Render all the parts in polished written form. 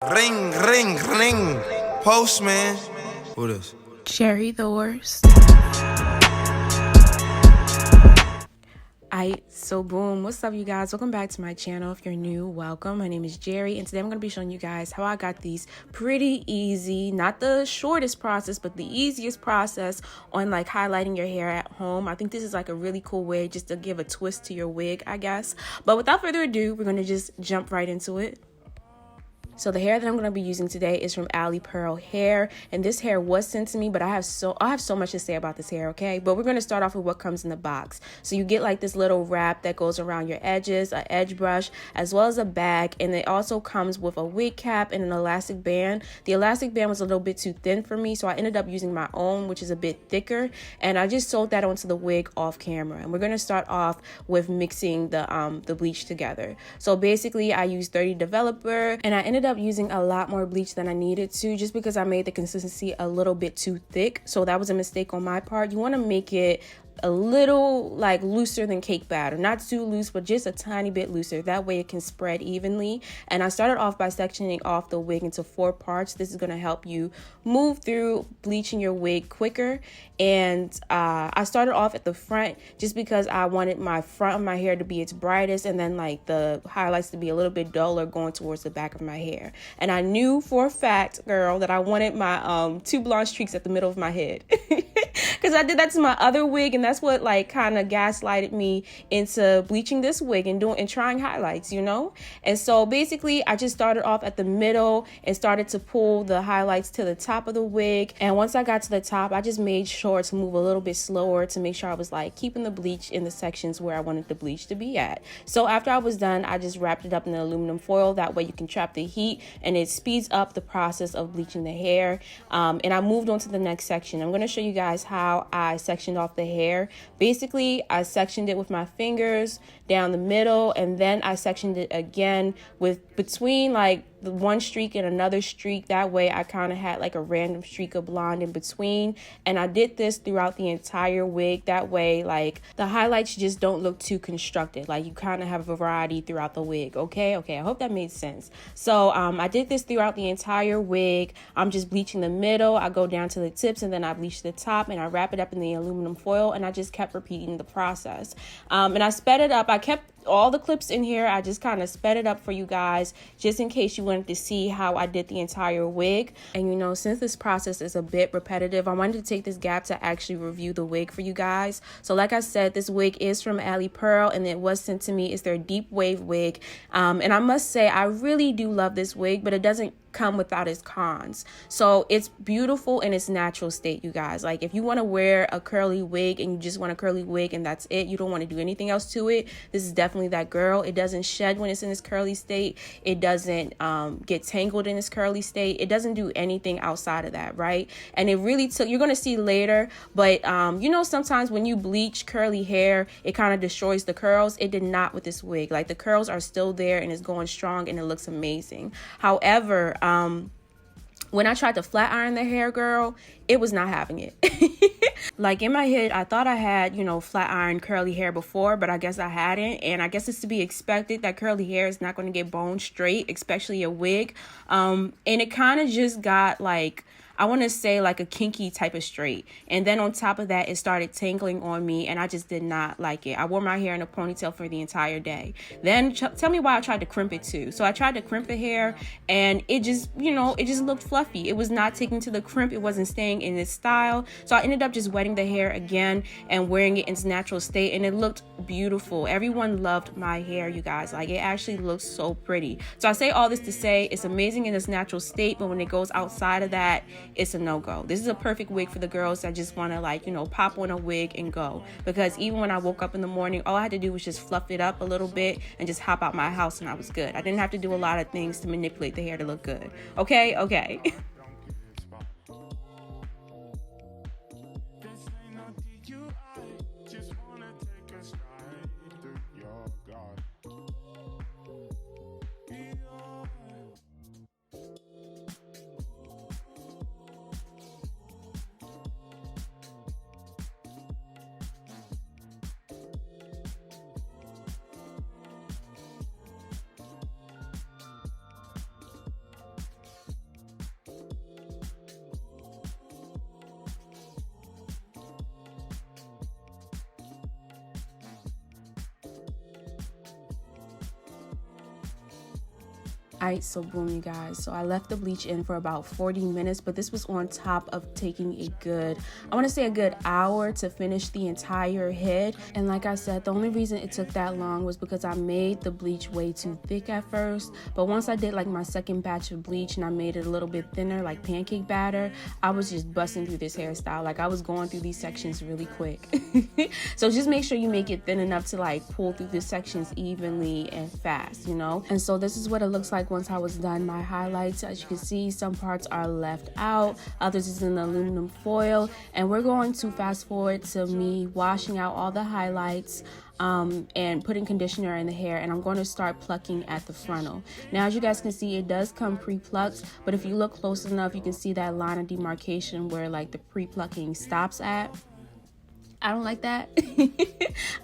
Ring, ring, ring. Postman. Who this? Jarry the worst. So boom, what's up you guys? Welcome back to my channel. If you're new, welcome. My name is Jarry and today I'm going to be showing you guys how I got these pretty easy, not the shortest process, but the easiest process on like highlighting your hair at home. I think this is like a really cool way just to give a twist to your wig, I guess. But without further ado, we're going to just jump right into it. So the hair that I'm going to be using today is from Alipearl hair, and this hair was sent to me, but I have so much to say about this hair, okay? But we're going to start off with what comes in the box. So you get like this little wrap that goes around your edges, an edge brush, as well as a bag, and it also comes with a wig cap and an elastic band. The elastic band was a little bit too thin for me, so I ended up using my own, which is a bit thicker, and I just sewed that onto the wig off camera. And we're going to start off with mixing the bleach together. So basically I used 30 developer, and I ended up using a lot more bleach than I needed to just because I made the consistency a little bit too thick. So that was a mistake on my part. You want to make it a little like looser than cake batter, not too loose, but just a tiny bit looser, that way it can spread evenly. And I started off by sectioning off the wig into 4 parts. This is going to help you move through bleaching your wig quicker. And I started off at the front just because I wanted my front of my hair to be its brightest, and then like the highlights to be a little bit duller going towards the back of my hair. And I knew for a fact, girl, that I wanted my 2 blonde streaks at the middle of my head because I did that to my other wig, and that's what like kind of gaslighted me into bleaching this wig and trying highlights, you know. And so basically I just started off at the middle and started to pull the highlights to the top of the wig. And once I got to the top, I just made sure to move a little bit slower to make sure I was like keeping the bleach in the sections where I wanted the bleach to be at. So after I was done, I just wrapped it up in the aluminum foil. That way you can trap the heat and it speeds up the process of bleaching the hair. And I moved on to the next section. I'm going to show you guys how I sectioned off the hair. Basically, I sectioned it with my fingers down the middle, and then I sectioned it again with between like the one streak and another streak. That way I kind of had like a random streak of blonde in between, and I did this throughout the entire wig. That way like the highlights just don't look too constructed, like you kind of have a variety throughout the wig. Okay, I hope that made sense. So I did this throughout the entire wig. I'm just bleaching the middle, I go down to the tips, and then I bleach the top, and I wrap it up in the aluminum foil, and I just kept repeating the process. And I sped it up. I kept all the clips in here. I just kind of sped it up for you guys just in case you wanted to see how I did the entire wig. And you know, since this process is a bit repetitive, I wanted to take this gap to actually review the wig for you guys. So like I said, this wig is from Alipearl and it was sent to me. It's their deep wave wig, and I must say I really do love this wig, but it doesn't come without its cons. So it's beautiful in its natural state, you guys. Like if you want to wear a curly wig and you just want a curly wig and that's it, you don't want to do anything else to it, this is definitely that girl. It doesn't shed when it's in its curly state. It doesn't get tangled in its curly state. It doesn't do anything outside of that, right? And it really took, you're going to see later, but you know, sometimes when you bleach curly hair, it kind of destroys the curls. It did not with this wig. Like the curls are still there and it's going strong and it looks amazing. However, when I tried to flat iron the hair, girl, it was not having it. Like in my head, I thought I had, you know, flat iron curly hair before, but I guess I hadn't. And I guess it's to be expected that curly hair is not going to get bone straight, especially a wig. And it kind of just got like, I want to say like a kinky type of straight. And then on top of that, it started tangling on me and I just did not like it. I wore my hair in a ponytail for the entire day. Then tell me why I tried to crimp it too. So I tried to crimp the hair and it just, you know, it just looked fluffy. It was not taking to the crimp. It wasn't staying in its style. So I ended up just wetting the hair again and wearing it in its natural state, and it looked beautiful. Everyone loved my hair, you guys. Like it actually looks so pretty. So I say all this to say it's amazing in its natural state, but when it goes outside of that, it's a no-go. This is a perfect wig for the girls that just want to like, you know, pop on a wig and go. Because even when I woke up in the morning, all I had to do was just fluff it up a little bit and just hop out my house and I was good. I didn't have to do a lot of things to manipulate the hair to look good. Okay. Alright, so boom, you guys. So I left the bleach in for about 40 minutes, but this was on top of taking a good, I want to say a good hour to finish the entire head. And like I said, the only reason it took that long was because I made the bleach way too thick at first. But once I did like my second batch of bleach and I made it a little bit thinner, like pancake batter, I was just busting through this hairstyle. Like I was going through these sections really quick. So just make sure you make it thin enough to like pull through the sections evenly and fast, you know. And so this is what it looks like once I was done my highlights. As you can see, some parts are left out, others is in the aluminum foil, and we're going to fast forward to me washing out all the highlights and putting conditioner in the hair, and I'm going to start plucking at the frontal. Now as you guys can see, it does come pre-plucked, but if you look close enough, you can see that line of demarcation where like the pre-plucking stops at. I don't like that.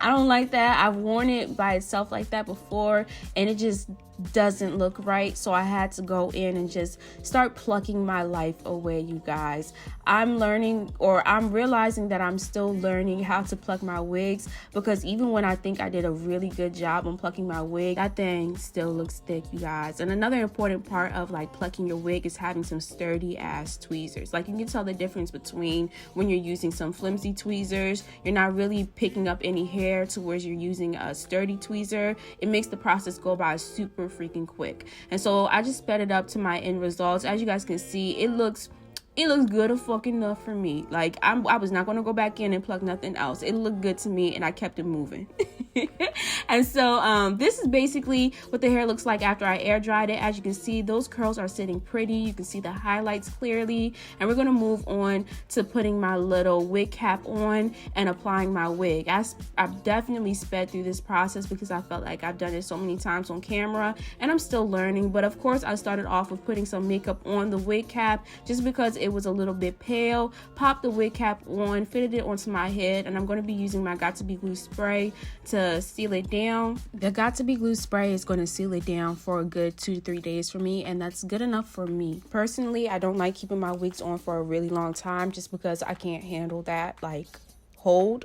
I don't like that. I've worn it by itself like that before, and it just doesn't look right. So I had to go in and just start plucking my life away, you guys. I'm learning, or I'm realizing that I'm still learning how to pluck my wigs, because even when I think I did a really good job on plucking my wig, that thing still looks thick, you guys. And another important part of like plucking your wig is having some sturdy ass tweezers. Like you can tell the difference between when you're using some flimsy tweezers, you're not really picking up any hair, to where you're using a sturdy tweezer. It makes the process go by super freaking quick. And so I just sped it up to my end results. As you guys can see, it looks good enough for me. Like I was not going to go back in and pluck nothing else. It looked good to me, and I kept it moving. And so this is basically what the hair looks like after I air dried it. As you can see, those curls are sitting pretty. You can see the highlights clearly, and we're going to move on to putting my little wig cap on and applying my wig. I've definitely sped through this process because I felt like I've done it so many times on camera, and I'm still learning. But of course, I started off with putting some makeup on the wig cap just because it was a little bit pale. Popped the wig cap on, fitted it onto my head, and I'm going to be using my Got To Be Glue spray to seal it down. The Got To Be Glue spray is going to seal it down for a good 2 to 3 days for me, and that's good enough for me. Personally, I don't like keeping my wigs on for a really long time just because I can't handle that like hold.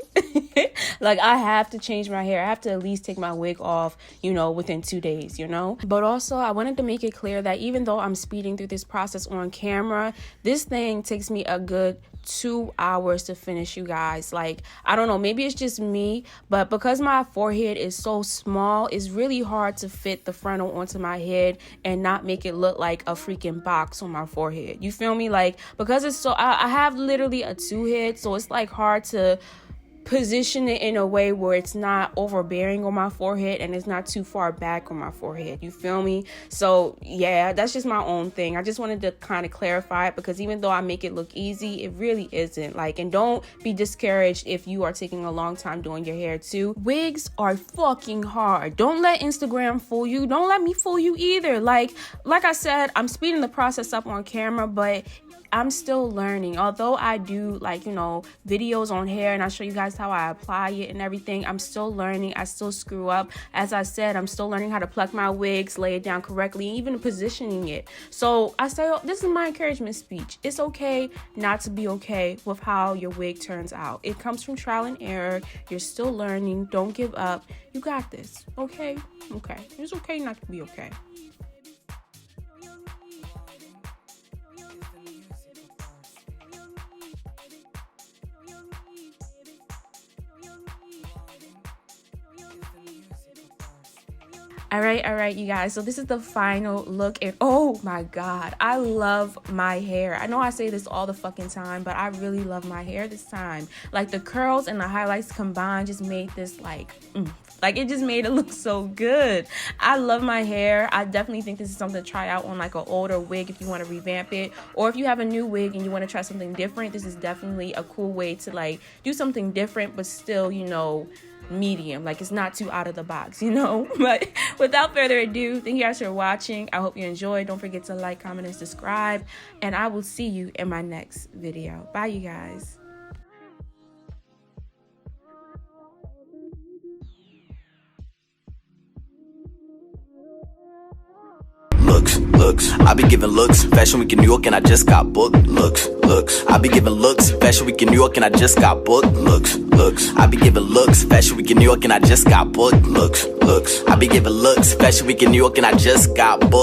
Like I have to change my hair. I have to at least take my wig off, you know, within 2 days, you know. But also I wanted to make it clear that even though I'm speeding through this process on camera, this thing takes me a good 2 hours to finish, you guys. Like I don't know, maybe it's just me, but because my forehead is so small, it's really hard to fit the frontal onto my head and not make it look like a freaking box on my forehead. You feel me? Like because it's so I have literally a 2 head, so it's like hard to position it in a way where it's not overbearing on my forehead and it's not too far back on my forehead. You feel me? So yeah, that's just my own thing. I just wanted to kind of clarify it, because even though I make it look easy, it really isn't. Like, and don't be discouraged if you are taking a long time doing your hair too. Wigs are fucking hard. Don't let Instagram fool you. Don't let me fool you either. Like I said, I'm speeding the process up on camera, but I'm still learning. Although I do like, you know, videos on hair and I show you guys how I apply it and everything, I'm still learning. I still screw up. As I said, I'm still learning how to pluck my wigs, lay it down correctly, even positioning it. So I say, oh, this is my encouragement speech. It's okay not to be okay with how your wig turns out. It comes from trial and error. You're still learning. Don't give up. You got this. Okay? Okay. It's okay not to be okay. All right, you guys. So this is the final look, and oh my God, I love my hair. I know I say this all the fucking time, but I really love my hair this time. Like the curls and the highlights combined just made this like it just made it look so good. I love my hair. I definitely think this is something to try out on like an older wig if you want to revamp it, or if you have a new wig and you want to try something different. This is definitely a cool way to like do something different, but still, you know, medium. Like it's not too out of the box, you know. But without further ado, thank you guys for watching. I hope you enjoyed. Don't forget to like, comment, and subscribe, and I will see you in my next video. Bye, you guys. Looks, I be giving looks, Fashion Week in New York and I just got booked. Looks, I be giving looks, Fashion Week in New York and I just got booked. Looks, I be giving looks, Fashion Week in New York and I just got booked. Looks, I be giving looks, Fashion Week in New York and I just got booked.